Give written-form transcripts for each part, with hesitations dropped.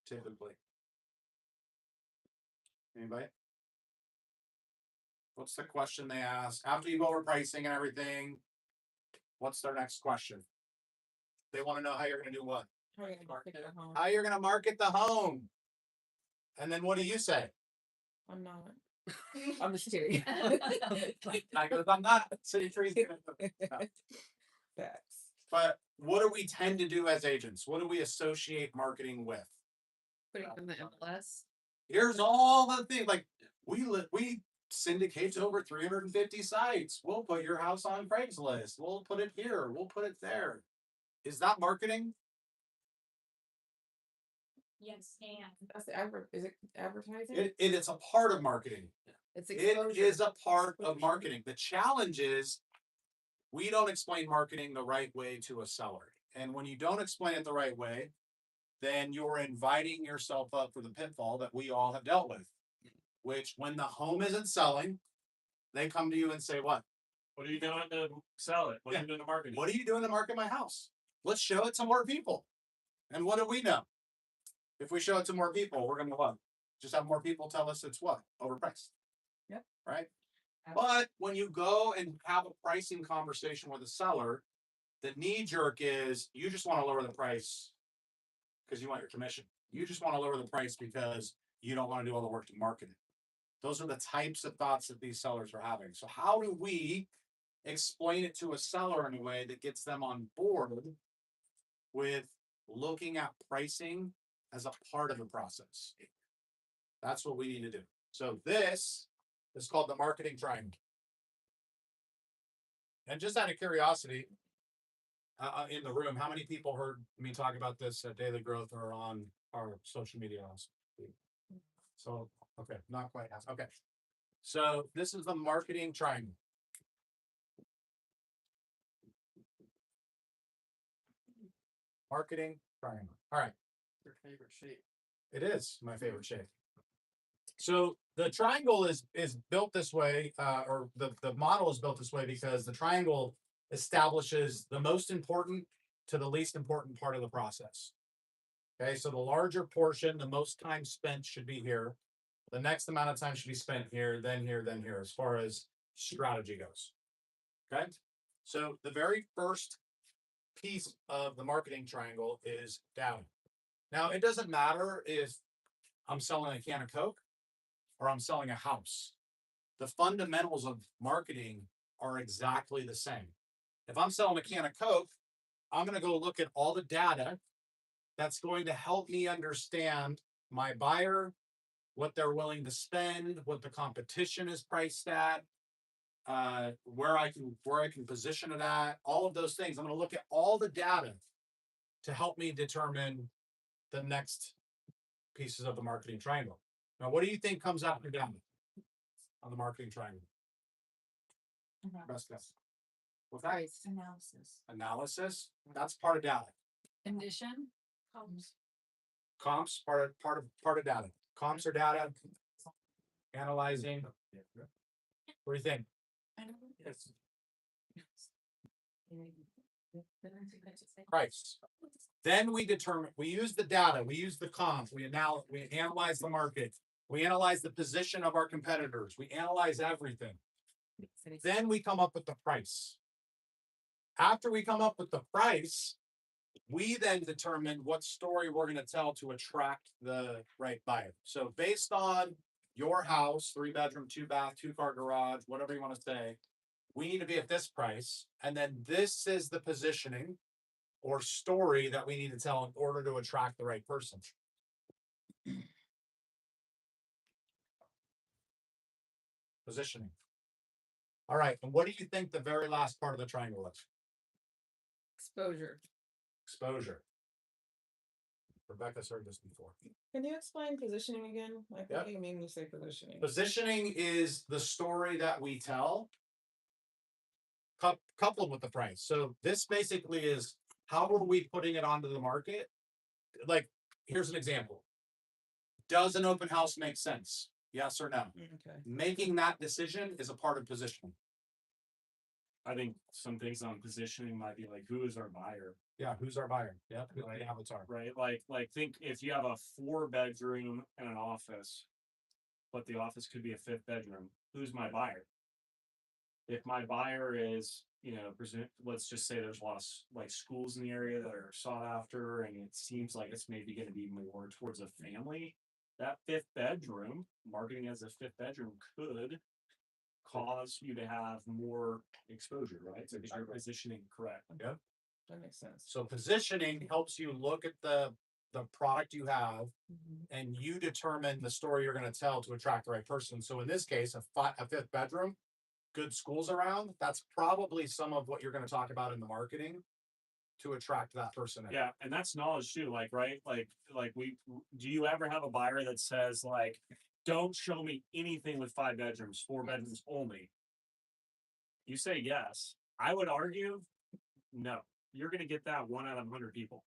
typically? Anybody? What's the question they ask after you go over pricing and everything? What's their next question? They want to know how you're going to do what? How are you gonna market the home? How you're going to market the home. And then what do you say? I'm not. I'm just kidding. I go, I'm not. City trees. Facts. But what do we tend to do as agents? What do we associate marketing with? Putting on the MLS. Here's all the things like we syndicate to over 350 sites. We'll put your house on Craigslist. We'll put it here. We'll put it there. Is that marketing? Yes, and That's is it advertising? It is a part of marketing. it's It exposure. is a part of marketing. The challenge is we don't explain marketing the right way to a seller. And when you don't explain it the right way, then you're inviting yourself up for the pitfall that we all have dealt with, which when the home isn't selling, they come to you and say, what? What are you doing to sell it? What are you doing to market it? What are you doing to market my house? Let's show it to more people. And what do we know? If we show it to more people, we're going to what? Just have more people tell us it's what? Overpriced. Yep. Right? But when you go and have a pricing conversation with a seller, the knee jerk is you just want to lower the price because you want your commission. You just want to lower the price because you don't want to do all the work to market it. Those are the types of thoughts that these sellers are having. So how do we explain it to a seller in a way that gets them on board with looking at pricing as a part of the process? That's what we need to do. So this is called the marketing triangle. And just out of curiosity, in the room, how many people heard me talk about this at Daily Growth or on our social media? So, okay, not quite half. Okay. So this is the marketing triangle. Marketing triangle. All right. Your favorite shape. It is my favorite shape. So the triangle is built this way, or the model is built this way because the triangle establishes the most important to the least important part of the process. Okay, so the larger portion, the most time spent should be here. The next amount of time should be spent here, then here, then here, as far as strategy goes. Okay, so the very first piece of the marketing triangle is data. Now, it doesn't matter if I'm selling a can of Coke or I'm selling a house. The fundamentals of marketing are exactly the same. If I'm selling a can of Coke, I'm going to go look at all the data that's going to help me understand my buyer, what they're willing to spend, what the competition is priced at, where I can position it at, all of those things. I'm going to look at all the data to help me determine the next pieces of the marketing triangle. Now, what do you think comes after data on the marketing triangle? Best guess. What's that? Price analysis. Analysis. That's part of data. Condition. Comps part of data. Comps are data. Analyzing. What do you think? Yes. Price. Then we determine. We use the data. We use the comps. We analyze the market. We analyze the position of our competitors. We analyze everything. Then we come up with the price. After we come up with the price, we then determine what story we're going to tell to attract the right buyer. So based on your house, 3-bedroom, 2-bath, 2-car garage, whatever you want to say, we need to be at this price. And then this is the positioning or story that we need to tell in order to attract the right person. Positioning. All right. And what do you think the very last part of the triangle is? Exposure. Exposure. Rebecca's heard this before. Can you explain positioning again? Like, Yep. what do you mean when you say positioning? Positioning is the story that we tell coupled with the price. So this basically is how are we putting it onto the market? Like, here's an example. Does an open house make sense? Yes or no? Okay. Making that decision is a part of positioning. I think some things on positioning might be like, who is our buyer, Yeah, who's our buyer? Yep, who's Right. the avatar. right? Like think if you have a 4-bedroom and an office, but the office could be a 5th bedroom, who's my buyer? If my buyer is, let's just say there's a lot of like schools in the area that are sought after, and it seems like it's maybe going to be more towards a family. That 5th bedroom, marketing as a 5th bedroom could cause you to have more exposure, right? So because you're positioning correct. That makes sense. So positioning helps you look at the product you have Mhm. and you determine the story you're going to tell to attract the right person. So in this case, a 5th bedroom, good schools around, that's probably some of what you're going to talk about in the marketing to attract that person in. Yeah, and that's knowledge too. Like, right? Like do you ever have a buyer that says like, don't show me anything with 5 bedrooms, 4 bedrooms only? You say yes. I would argue no. You're gonna get that 1 out of 100 people.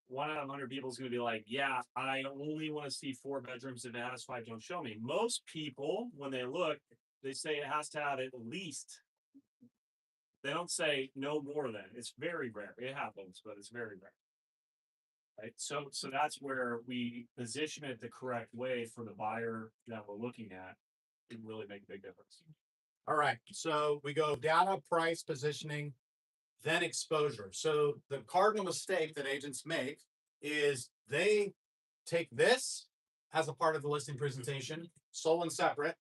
1 out of 100 people is gonna be like, yeah, I only want to see 4 bedrooms and as 5 don't show me. Most people, when they look, they say it has to have at least. They don't say no more than. It's very rare. It happens, but it's very rare. Right. So that's where we position it the correct way for the buyer that we're looking at can really make a big difference. All right. So we go data, price, positioning, then exposure. So the cardinal mistake that agents make is they take this as a part of the listing presentation, sole and separate,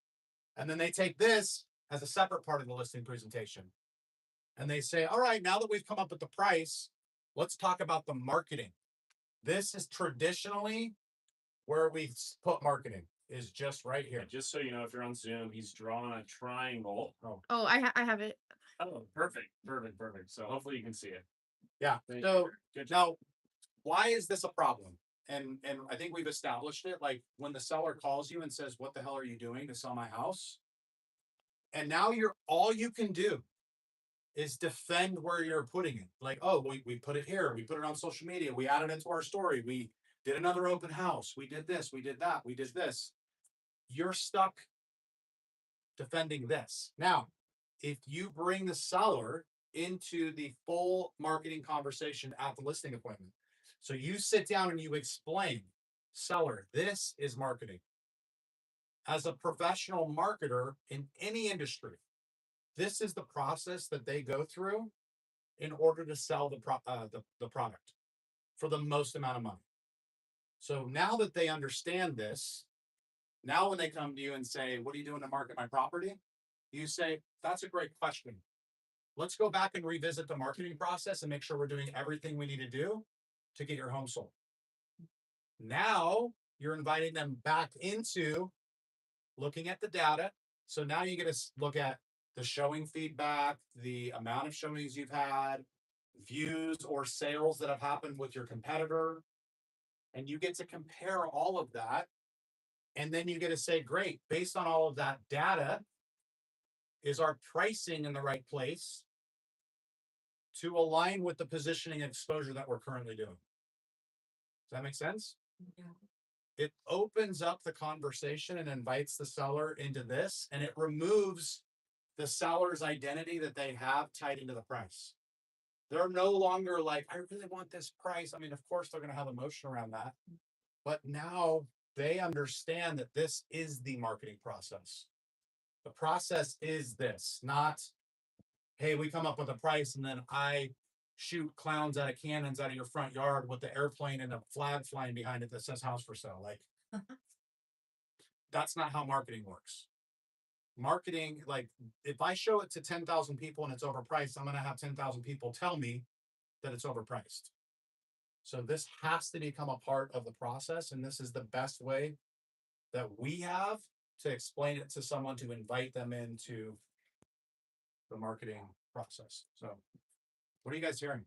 and then they take this as a separate part of the listing presentation. And they say, all right, now that we've come up with the price, let's talk about the marketing. This is traditionally where we put marketing, is just right here. And just so you know, if you're on Zoom, he's drawn a triangle. Oh, I have it. Oh, perfect. So hopefully you can see it. Yeah. Thank So you. Good job. now, why is this a problem? And I think we've established it. Like when the seller calls you and says, "What the hell are you doing to sell my house?" And now all you can do is defend where you're putting it. Like, oh, we put it here. We put it on social media. We added it to our story. We did another open house. We did this. We did that. We did this. You're stuck defending this. Now, if you bring the seller into the full marketing conversation at the listing appointment, so you sit down and you explain, seller, this is marketing. As a professional marketer in any industry, this is the process that they go through in order to sell the product for the most amount of money. So now that they understand this, now when they come to you and say, "What are you doing to market my property?" You say, "That's a great question. Let's go back and revisit the marketing process and make sure we're doing everything we need to do to get your home sold." Now you're inviting them back into looking at the data. So now you get to look at the showing feedback, the amount of showings you've had, views or sales that have happened with your competitor. And you get to compare all of that. And then you get to say, great, based on all of that data, is our pricing in the right place to align with the positioning and exposure that we're currently doing? Does that make sense? Yeah. It opens up the conversation and invites the seller into this, and it removes the seller's identity that they have tied into the price. They're no longer like, I really want this price. I mean, of course, they're going to have emotion around that. But now they understand that this is the marketing process. The process is this, not, hey, we come up with a price and then I shoot clowns out of cannons out of your front yard with the airplane and a flag flying behind it that says house for sale. Like, that's not how marketing works. Marketing, like, if I show it to 10,000 people and it's overpriced, I'm going to have 10,000 people tell me that it's overpriced. So this has to become a part of the process. And this is the best way that we have to explain it to someone, to invite them into the marketing process. So what are you guys hearing?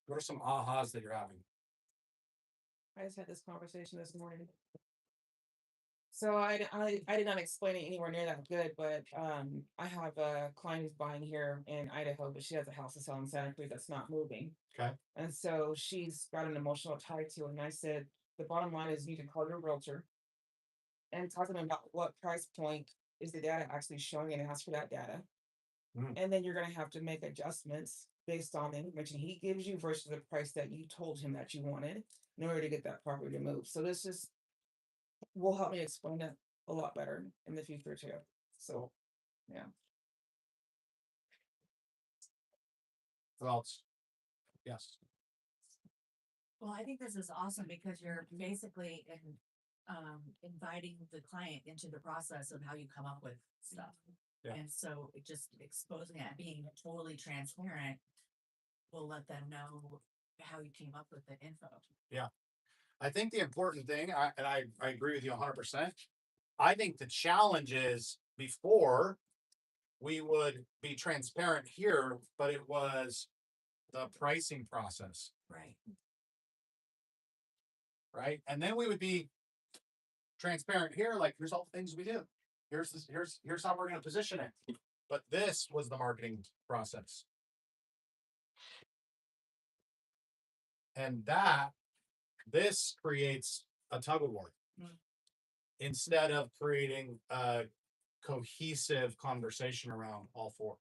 What are some ahas that you're having? I just had this conversation this morning. So I did not explain it anywhere near that good, but I have a client who's buying here in Idaho, but she has a house to sell in Santa Cruz that's not moving. Okay. And so she's got an emotional tie to it. And I said, the bottom line is you can call your realtor and talk to them about what price point is the data actually showing and ask for that data. Mm. And then you're gonna have to make adjustments based on the information he gives you versus the price that you told him that you wanted in order to get that property to move. So this just will help me explain it a lot better in the future too. So, yeah. Who else? Yes. Well, I think this is awesome because you're basically inviting the client into the process of how you come up with stuff. Yeah. And so it just exposing it, being totally transparent will let them know how you came up with the info. I think the important thing, I agree with you 100%. I think the challenge is before we would be transparent here, but it was the pricing process, Right. right? And then we would be transparent here, like here's all the things we do. Here's how we're going to position it. But this was the marketing process. And this creates a tug of war instead of creating a cohesive conversation around all four.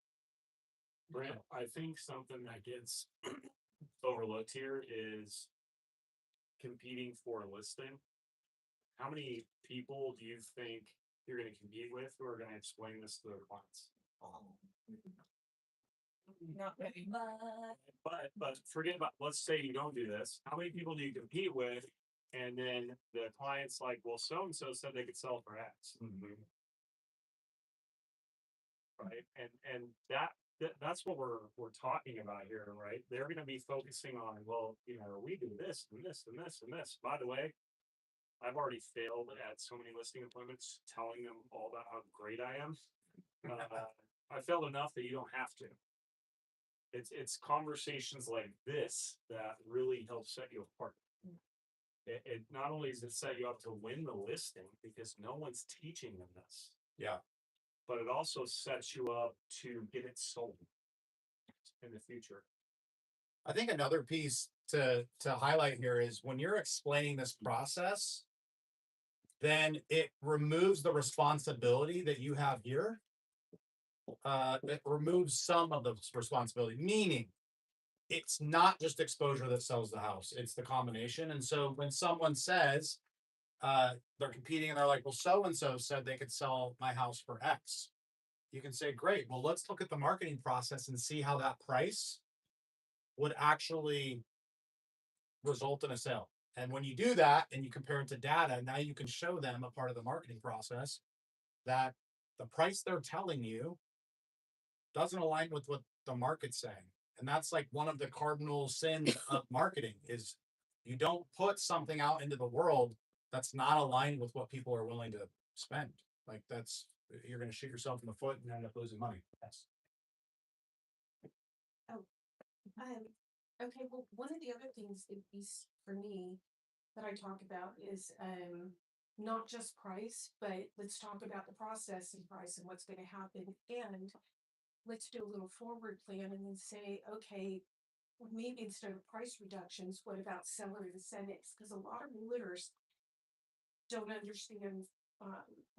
Brent, I think something that gets overlooked here is competing for a listing. How many people do you think you're going to compete with who are going to explain this to their clients? Not many. But forget about, let's say you don't do this. How many people do you compete with? And then the client's like, well, so and so said they could sell for X. Right. And that's what we're talking about here, right? They're going to be focusing on, well, we do this and this and this and this. By the way, I've already failed at so many listing appointments telling them all about how great I am. I failed enough that you don't have to. It's conversations like this that really help set you apart. It not only does it set you up to win the listing because no one's teaching them this. Yeah. But it also sets you up to get it sold in the future. I think another piece to highlight here is when you're explaining this process, then it removes the responsibility that you have here. It removes some of the responsibility, meaning it's not just exposure that sells the house, it's the combination. And so when someone says they're competing and they're like, well, so and so said they could sell my house for X, you can say, great, well, let's look at the marketing process and see how that price would actually result in a sale. And when you do that and you compare it to data, now you can show them a part of the marketing process that the price they're telling you doesn't align with what the market's saying. And that's like one of the cardinal sins of marketing is you don't put something out into the world that's not aligned with what people are willing to spend. Like you're going to shoot yourself in the foot and end up losing money. Yes. Okay, well, one of the other things at least for me that I talk about is not just price, but let's talk about the process and price and what's going to happen. And let's do a little forward plan and then say, okay, maybe instead of price reductions, what about seller incentives? Because a lot of realtors don't understand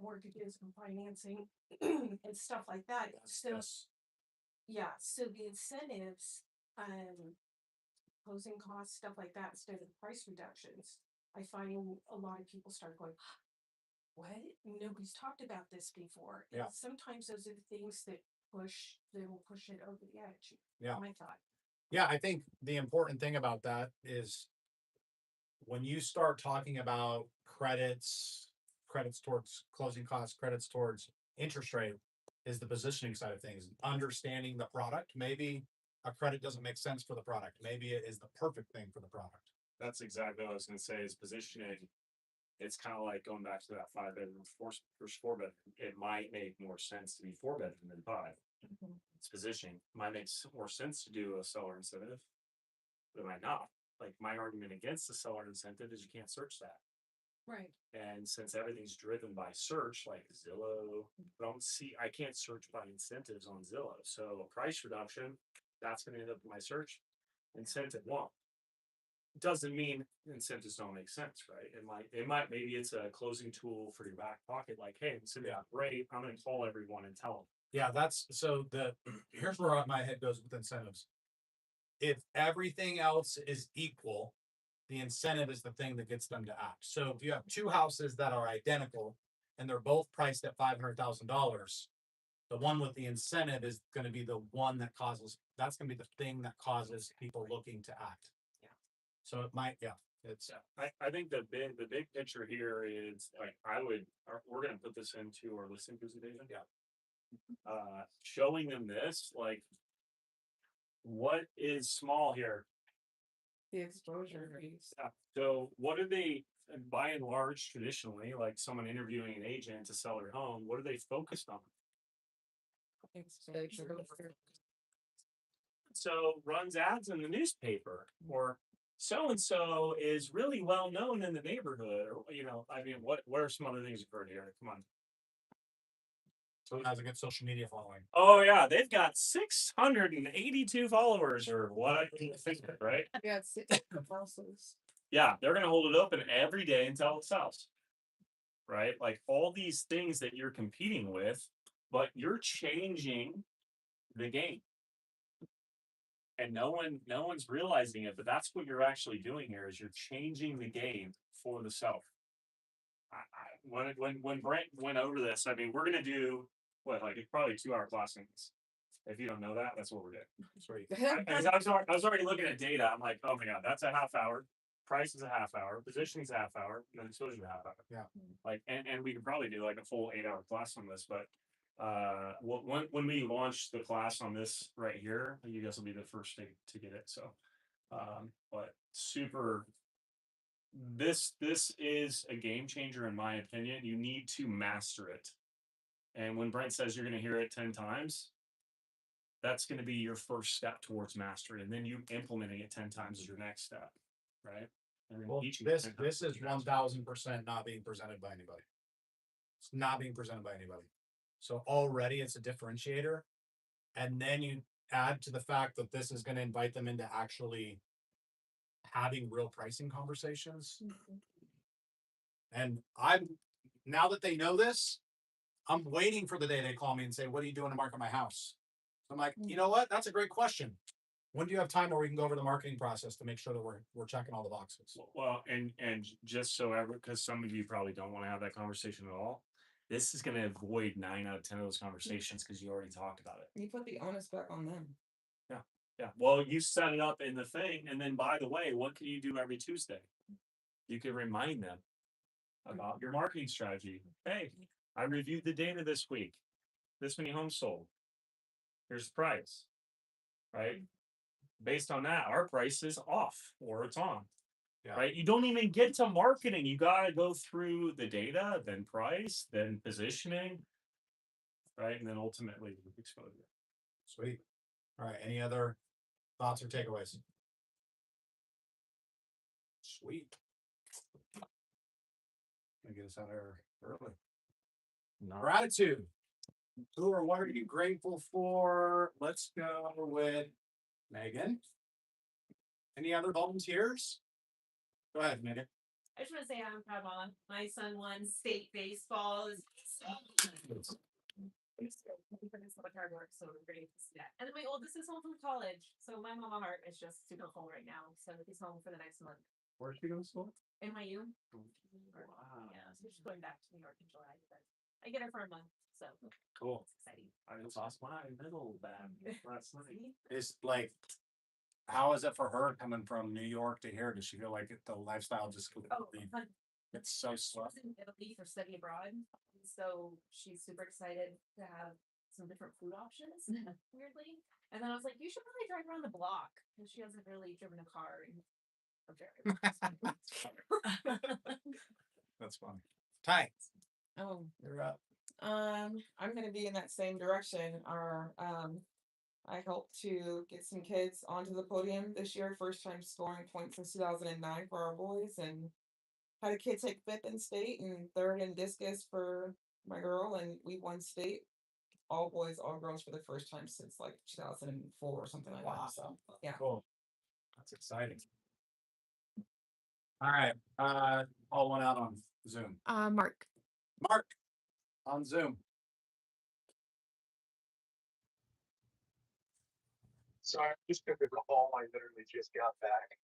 mortgages and financing and stuff like that. So yeah, so the incentives, closing costs, stuff like that, instead of price reductions, I find a lot of people start going, what? Nobody's talked about this before. Yeah. And sometimes those are the things that will push it over the edge. Yeah. My thought. Yeah, I think the important thing about that is when you start talking about credits towards closing costs, credits towards interest rate, is the positioning side of things. Understanding the product. Maybe a credit doesn't make sense for the product. Maybe it is the perfect thing for the product. That's exactly what I was going to say is positioning. It's kind of like going back to that 5-bedroom versus 4-bedroom. It might make more sense to be 4-bedroom than 5. It's positioning. Might make more sense to do a seller incentive, but it might not. Like my argument against the seller incentive is you can't search that. Right. And since everything's driven by search, like Zillow, I can't search by incentives on Zillow. So a price reduction, that's going to end up in my search. Incentive won't. Doesn't mean incentives don't make sense, right? Maybe it's a closing tool for your back pocket. Like, hey, incentive great. I'm going to call everyone and tell them. Yeah, that's, so here's where my head goes with incentives. If everything else is equal, the incentive is the thing that gets them to act. So if you have two houses that are identical and they're both priced at $500,000, the one with the incentive is gonna be the one that that's gonna be the thing that causes people looking to act. Yeah. So it might, it's, I think the big picture here is like, we're gonna put this into our listing presentation. Yeah. Showing them this, like, what is small here? The exposure rates. Yeah. So what do they, by and large, traditionally, like someone interviewing an agent to sell their home, what are they focused on? Exposure. So runs ads in the newspaper, or so and so is really well known in the neighborhood, or I mean, what are some other things you've heard here? Come on. so it has a good social media following. Oh yeah, they've got 682 followers, or what I think, right? Yeah, it's 6 houses. Yeah, they're gonna hold it open every day until it sells. Right? Like all these things that you're competing with, but you're changing the game. And no one's realizing it, but that's what you're actually doing here is you're changing the game for the seller. When Brent went over this, I mean, we're gonna do what, like it's probably a 2-hour class in this. If you don't know that, that's what we're doing. Sweet. I was already looking at data. I'm like, oh my god, that's a half hour. Price is a half hour. Positioning's a half hour. And then exposure a half hour. Yeah. Like, and we could probably do like a full 8-hour class on this, but when we launch the class on this right here, you guys will be the first to get it. So, but super. This is a game changer in my opinion. You need to master it. And when Brent says you're going to hear it 10 times, that's going to be your first step towards mastery, and then you implementing it 10 times is your next step, right? And then Well, teaching it 10 this times is your next step. 1000% not being presented by anybody. It's not being presented by anybody. So already it's a differentiator. And then you add to the fact that this is going to invite them into actually having real pricing conversations. And now that they know this, I'm waiting for the day they call me and say, what are you doing to market my house? I'm like, you know what? That's a great question. When do you have time where we can go over the marketing process to make sure that we're checking all the boxes? Well, and just so because some of you probably don't want to have that conversation at all. This is going to avoid 9 out of 10 of those conversations because you already talked about it. You put the onus back on them. Yeah. Well, you set it up in the thing, and then by the way, what can you do every Tuesday? You can remind them about your marketing strategy. Hey, I reviewed the data this week. This many homes sold. Here's the price. Right? Based on that, our price is off or it's on. Yeah. Right? You don't even get to marketing. You gotta go through the data, then price, then positioning, right? And then ultimately exposure. Sweet. All right. Any other thoughts or takeaways? Sweet. Gonna get us out of here early. Gratitude. Who or what are you grateful for? Let's go with Megan. Any other volunteers? Go ahead, Megan. I just want to say I'm proud mom. My son won state baseball. He put in so much hard work, so we're great to see that. And then my oldest is home from college, so my mama heart is just super full right now. So he's home for the next month. Where's she going to school? NYU. Wow. Yeah, so she's going back to New York in July, but I get her for a month, so Cool. it's exciting. I just lost my middle back last night. It's like, how is it for her coming from New York to here? Does she feel like the lifestyle just Oh, completely, fun. it's so slow? She's in Italy for study abroad, so she's super excited to have some different food options. Weirdly, and then I was like, you should probably drive around the block because she hasn't really driven a car in a very long time. That's funny. Ty, Oh, you're up. I'm gonna be in that same direction. I hope to get some kids onto the podium this year. First time scoring points since 2009 for our boys, and had a kid take fifth in state and third in discus for my girl, and we won state. All boys, all girls for the first time since like 2004 or something like Wow. that. So yeah. Cool. That's exciting. All right. All went out on Zoom. Mark. Mark on Zoom. So I just took a call. I literally just got back.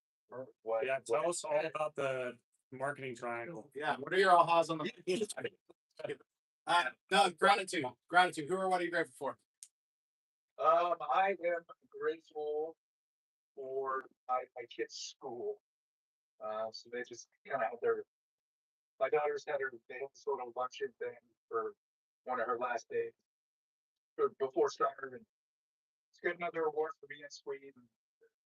What? Yeah, tell us all about the marketing triangle. Yeah, what are your ahas on the? No, gratitude, gratitude. Who or what are you grateful for? I am grateful for my kids' school. So they just kind of had my daughter's had her big sort of luncheon thing for one of her last days before summer, and it's got another award for being sweet. And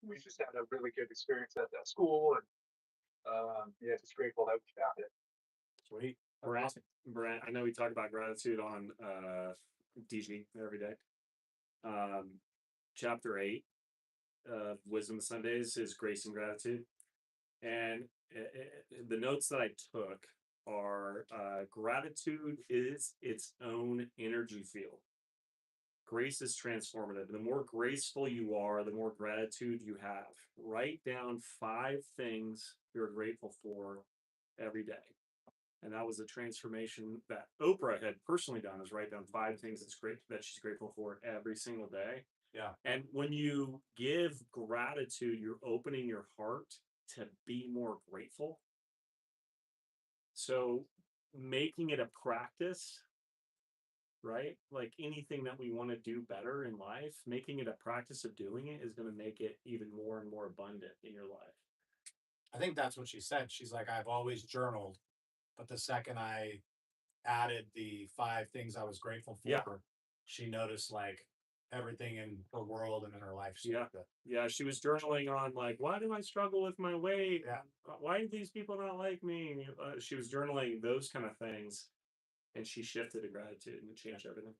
we just had a really good experience at that school, and yeah, just grateful that we found it. Sweet. Brent, I know we talk about gratitude on DG every day. Chapter 8 of Wisdom Sundays is grace and gratitude. And the notes that I took are gratitude is its own energy field. Grace is transformative. The more graceful you are, the more gratitude you have. Write down 5 things you're grateful for every day. And that was a transformation that Oprah had personally done, is write down 5 things that she's grateful for every single day. Yeah. And when you give gratitude, you're opening your heart to be more grateful. So making it a practice, right? Like anything that we want to do better in life, making it a practice of doing it is going to make it even more and more abundant in your life. I think that's what she said. She's like, I've always journaled, but the second I added the 5 things I was grateful for, Yeah. she noticed like everything in her world and in her life. Yeah. Yeah, she was journaling on like, why do I struggle with my weight? Yeah. Why do these people not like me? She was journaling those kind of things, and she shifted to gratitude, and it changed everything.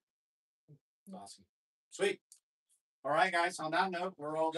Awesome. Sweet. All right, guys. On that note, we're all done.